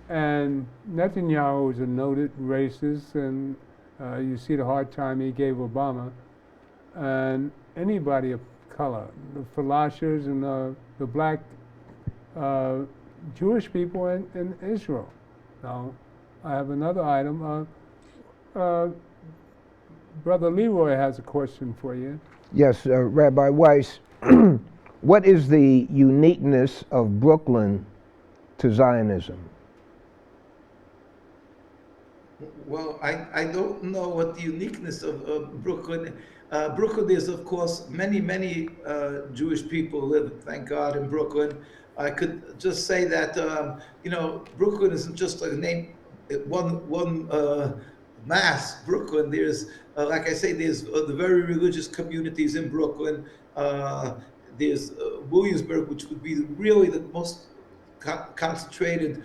Speaker 2: And Netanyahu is a noted racist, and you see the hard time he gave Obama. And anybody of color, the Falashers and the black Jewish people in Israel. Now, I have another item. Brother Leroy has a question for you.
Speaker 15: Yes, Rabbi Weiss, what is the uniqueness of Brooklyn to Zionism?
Speaker 3: Well, I don't know what the uniqueness of Brooklyn. Brooklyn is, of course, many Jewish people live, thank God, in Brooklyn. I could just say that, Brooklyn isn't just a name, one mass. Brooklyn, there's, like I say, there's the very religious communities in Brooklyn. There's Williamsburg, which would be really the most concentrated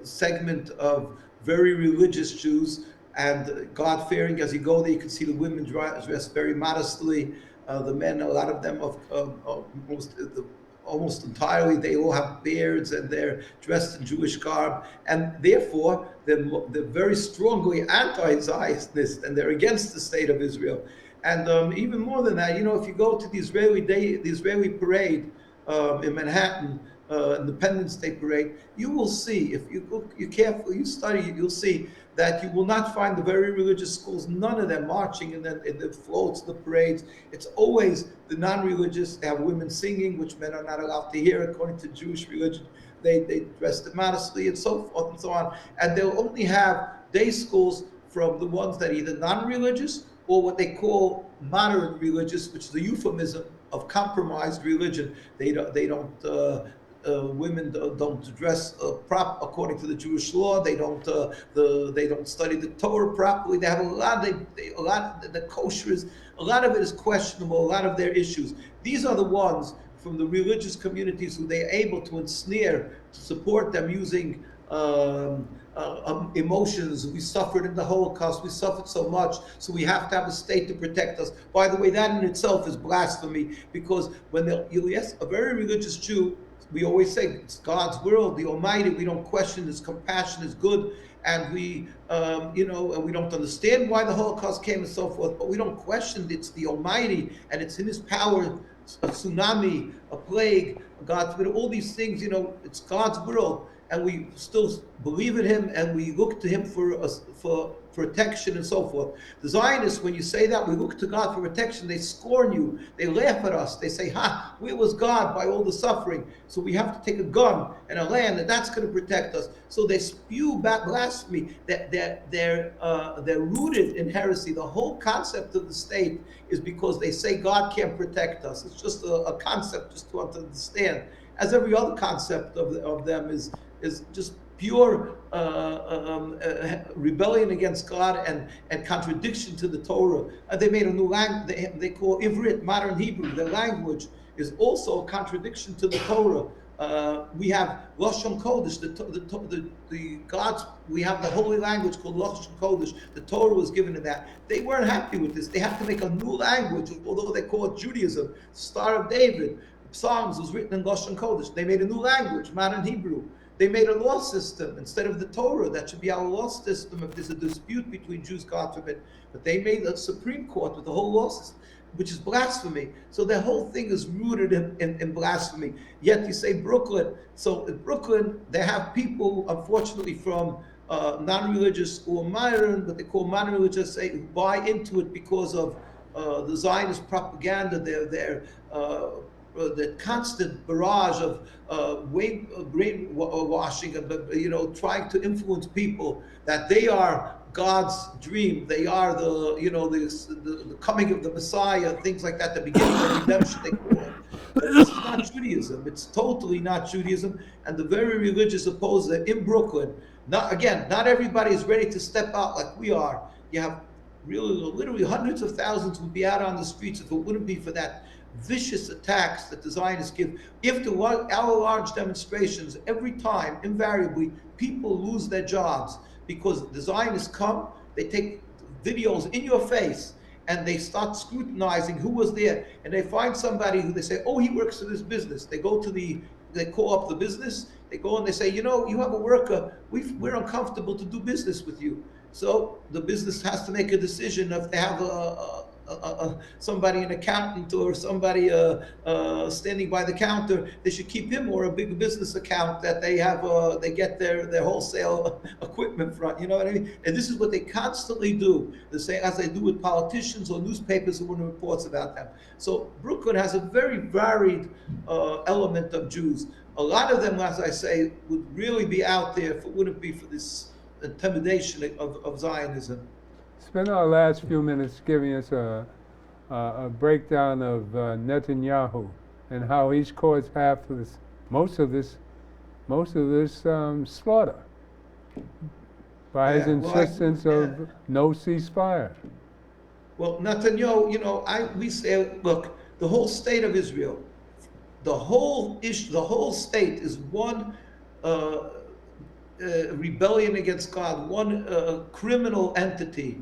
Speaker 3: segment of very religious Jews and God-fearing. As you go there, you can see the women dressed very modestly. The men, a lot of them, almost entirely, they all have beards and they're dressed in Jewish garb, and therefore they're very strongly anti-Zionist and they're against the state of Israel. And even more than that, if you go to the Israeli parade in Manhattan, Independence Day parade, you will see, if you carefully study, you'll see that you will not find the very religious schools, none of them marching in the floats, the parades. It's always the non-religious. They have women singing, which men are not allowed to hear according to Jewish religion. They dress modestly and so forth and so on. And they'll only have day schools from the ones that are either non-religious or what they call moderate religious, which is a euphemism of compromised religion. Women don't dress according to the Jewish law. They don't study the Torah properly. They have a lot of the kosher is, a lot of it is questionable. A lot of their issues. These are the ones from the religious communities who they're able to ensnare, to support them using emotions. We suffered in the Holocaust. We suffered so much, so we have to have a state to protect us. By the way, that in itself is blasphemy, because when you ask a very religious Jew, we always say it's God's world, the Almighty. We don't question His compassion is good, and we, we don't understand why the Holocaust came and so forth. But we don't question it's the Almighty, and it's in His power. A tsunami, a plague, God's will, all these things. It's God's world, and we still believe in Him, and we look to Him for protection and so forth. The Zionists, when you say that, we look to God for protection, they scorn you, they laugh at us, they say, "Ha, where was God by all the suffering? So we have to take a gun and a land, and that's going to protect us." So they spew back blasphemy. That they're rooted in heresy. The whole concept of the state is because they say God can't protect us. It's just a concept just to understand. As every other concept of them is just pure rebellion against God and contradiction to the Torah. They made a new language. They call Ivrit modern Hebrew. Their language is also a contradiction to the Torah. We have Lashon Kodesh, the God's. We have the holy language called Lashon Kodesh. The Torah was given in that. They weren't happy with this. They have to make a new language, although they call it Judaism. Star of David, Psalms was written in Lashon Kodesh. They made a new language, modern Hebrew. They made a law system instead of the Torah. That should be our law system if there's a dispute between Jews, God forbid. But they made a Supreme Court with the whole law system, which is blasphemy. So their whole thing is rooted in blasphemy. Yet you say Brooklyn. So in Brooklyn, they have people, unfortunately, from non-religious or modern, what they call modern religious, who buy into it because of the Zionist propaganda, the constant barrage of brainwashing, trying to influence people that they are God's dream. They are the coming of the Messiah, things like that, the beginning of redemption, they call it. But this is not Judaism. It's totally not Judaism. And the very religious opposer in Brooklyn, not everybody is ready to step out like we are. You have literally hundreds of thousands would be out on the streets if it wouldn't be for that vicious attacks that the Zionists give. If there were our large demonstrations, every time, invariably, people lose their jobs because the Zionists come, they take videos in your face, and they start scrutinizing who was there, and they find somebody who they say, "Oh, he works for this business." They call up the business, they go and they say, "You have a worker, we're uncomfortable to do business with you." So the business has to make a decision if they have somebody, an accountant or somebody standing by the counter, they should keep him, or a big business account that they have, they get their wholesale equipment from, you know what I mean? And this is what they constantly do, the same as they do with politicians or newspapers who want reports about them. So Brooklyn has a very varied element of Jews. A lot of them, as I say, would really be out there if it wouldn't be for this intimidation of Zionism.
Speaker 2: Spend our last few minutes giving us a breakdown of Netanyahu and how he's caused half of this, most of this slaughter by his insistence of no ceasefire.
Speaker 3: Well, Netanyahu, we say, look, the whole state of Israel, the whole state is one rebellion against God, one criminal entity,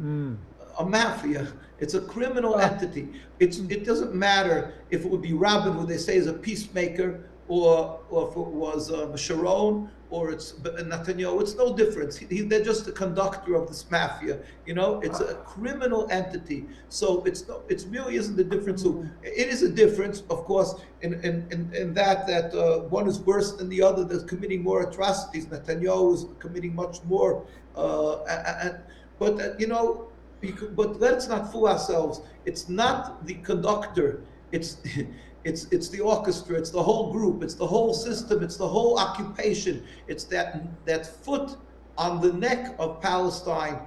Speaker 3: a mafia. It's a criminal entity. It doesn't matter if it would be Rabbi, who they say is a peacemaker, or if it was Sharon, or it's Netanyahu. It's no difference. They're just the conductor of this mafia. It's a criminal entity. So it really isn't the difference. It is a difference, of course, in that one is worse than the other. That's committing more atrocities. Netanyahu is committing much more. But let's not fool ourselves. It's not the conductor. It's the orchestra, it's the whole group, it's the whole system, it's the whole occupation. It's that foot on the neck of Palestine,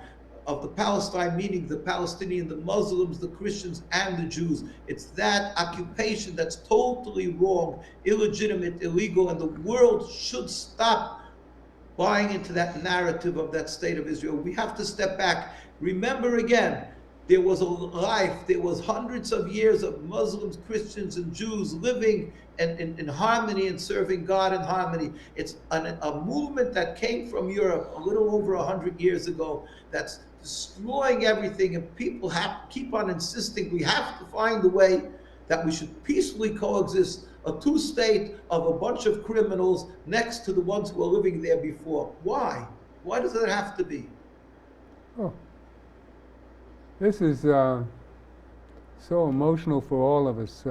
Speaker 3: of the Palestine, meaning the Palestinian, the Muslims, the Christians, and the Jews. It's that occupation that's totally wrong, illegitimate, illegal, and the world should stop buying into that narrative of that state of Israel. We have to step back. Remember again, there was a life, there was hundreds of years of Muslims, Christians, and Jews living in harmony and serving God in harmony. It's a movement that came from Europe a little over 100 years ago that's destroying everything, and people keep on insisting we have to find a way that we should peacefully coexist a two-state of a bunch of criminals next to the ones who were living there before. Why? Why does it have to be?
Speaker 2: Oh, this is so emotional for all of us.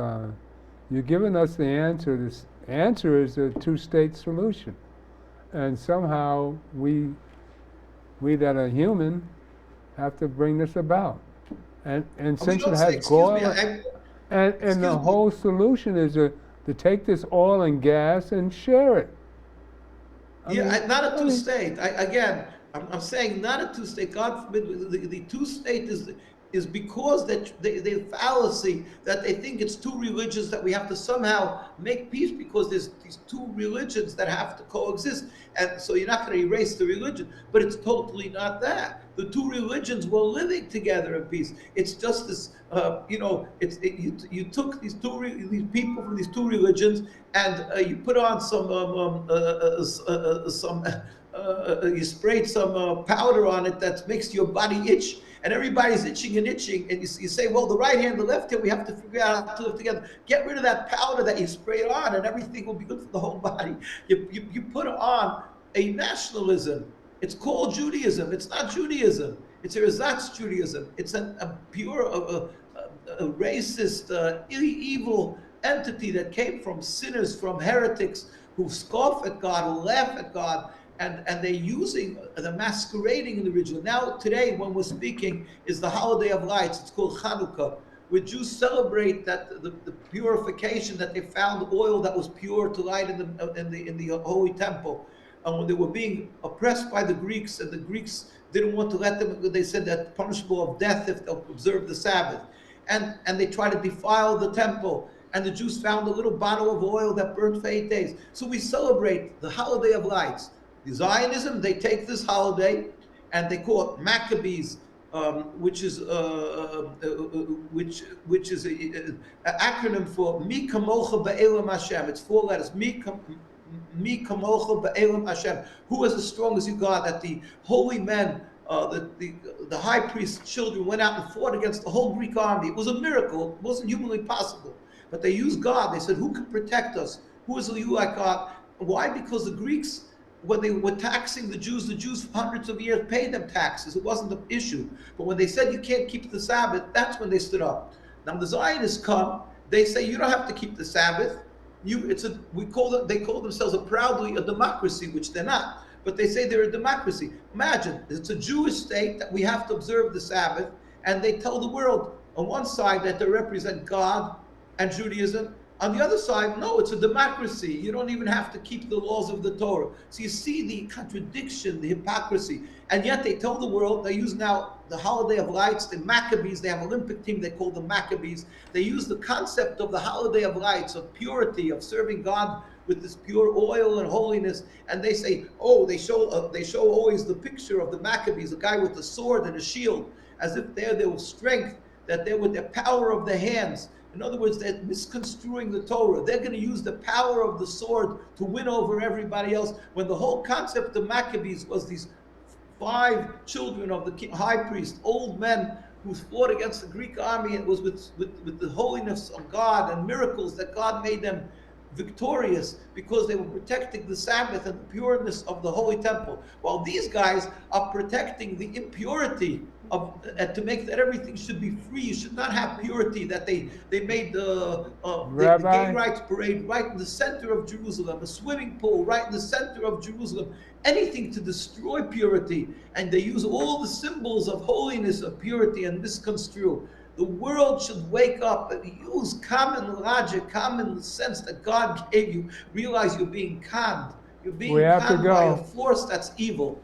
Speaker 2: You're giving us the answer. This answer is a two-state solution, and somehow we that are human have to bring this about. And since it has oil, and the whole solution is to take this oil and gas and share it.
Speaker 3: Not a two-state. I'm saying not a two-state. God forbid. The two-state is because that the fallacy that they think it's two religions, that we have to somehow make peace because there's these two religions that have to coexist, and so you're not going to erase the religion. But it's totally not that. The two religions were living together in peace. It's just this, you took these people from these two religions and you put on you sprayed some powder on it that makes your body itch, and everybody's itching, and you say, well, the right hand, the left hand, we have to figure out how to live together. Get rid of that powder that you sprayed on, and everything will be good for the whole body. You put on a nationalism. It's called Judaism. It's not Judaism. It's a ersatz Judaism. It's a pure, a racist, evil entity that came from sinners, from heretics who scoff at God, who laugh at God, and they're using the masquerading in the ritual. Now, today, when we're speaking, is the holiday of lights. It's called Hanukkah, where Jews celebrate that the purification, that they found oil that was pure to light in the holy temple. And when they were being oppressed by the Greeks, and the Greeks didn't want to let them, they said that punishable of death if they'll observe the Sabbath. And they tried to defile the temple. And the Jews found a little bottle of oil that burned for 8 days. So we celebrate the holiday of lights. The Zionism, they take this holiday and they call it Maccabees, which is an acronym for Mi Kamocha Ba'elam Hashem. It's 4 letters. Mi Kamocha Ba'elam Hashem. Who is as strong as you, God? That the holy men, the high priest's children went out and fought against the whole Greek army. It was a miracle. It wasn't humanly possible. But they used God. They said, who can protect us? Who is you like God? Why? Because the Greeks, when they were taxing the Jews for hundreds of years paid them taxes. It wasn't an issue. But when they said you can't keep the Sabbath, that's when they stood up. Now the Zionists come, they say you don't have to keep the Sabbath. They call themselves proudly a democracy, which they're not. But they say they're a democracy. Imagine, it's a Jewish state that we have to observe the Sabbath, and they tell the world on one side that they represent God and Judaism. On the other side, no, it's a democracy. You don't even have to keep the laws of the Torah. So you see the contradiction, the hypocrisy. And yet they tell the world, they use now the holiday of lights, the Maccabees, they have an Olympic team, they call them Maccabees. They use the concept of the holiday of lights, of purity, of serving God with this pure oil and holiness. And they say, they show always the picture of the Maccabees, a guy with a sword and a shield, as if there was strength, that they're with the power of the hands. In other words, they're misconstruing the Torah. They're going to use the power of the sword to win over everybody else, when the whole concept of Maccabees was these 5 children of the high priest, old men who fought against the Greek army. It was with the holiness of God and miracles that God made them victorious, because they were protecting the Sabbath and the pureness of the holy temple, while these guys are protecting the impurity of, to make that everything should be free. You should not have purity. That they made the gay rights parade right in the center of Jerusalem, a swimming pool right in the center of Jerusalem, anything to destroy purity, and they use all the symbols of holiness, of purity, and misconstrue. The world should wake up and use common logic, common sense that God gave you. Realize you're being conned. You're being conned by a force that's evil.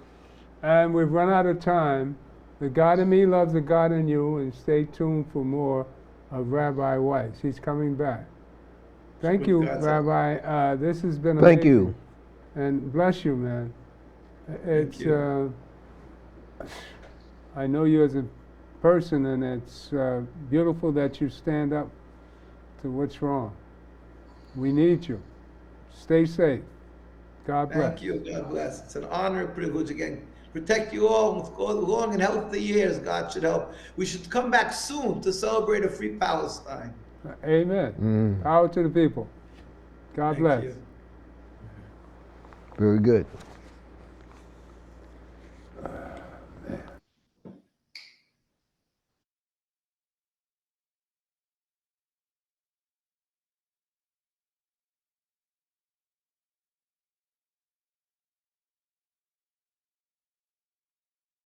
Speaker 2: And we've run out of time. The God in me loves the God in you, and stay tuned for more of Rabbi Weiss. He's coming back. Thank you, Rabbi. This has been amazing.
Speaker 15: Thank you.
Speaker 2: And bless you, man. It's I know you as a person, and it's beautiful that you stand up to what's wrong. We need you. Stay safe. God bless.
Speaker 3: Thank you. God bless. It's an honor and privilege again. Protect you all with long and healthy years. God should help. We should come back soon to celebrate a free Palestine.
Speaker 2: Amen. Power to the people. God
Speaker 16: Thank
Speaker 2: bless.
Speaker 16: you.
Speaker 15: Very good.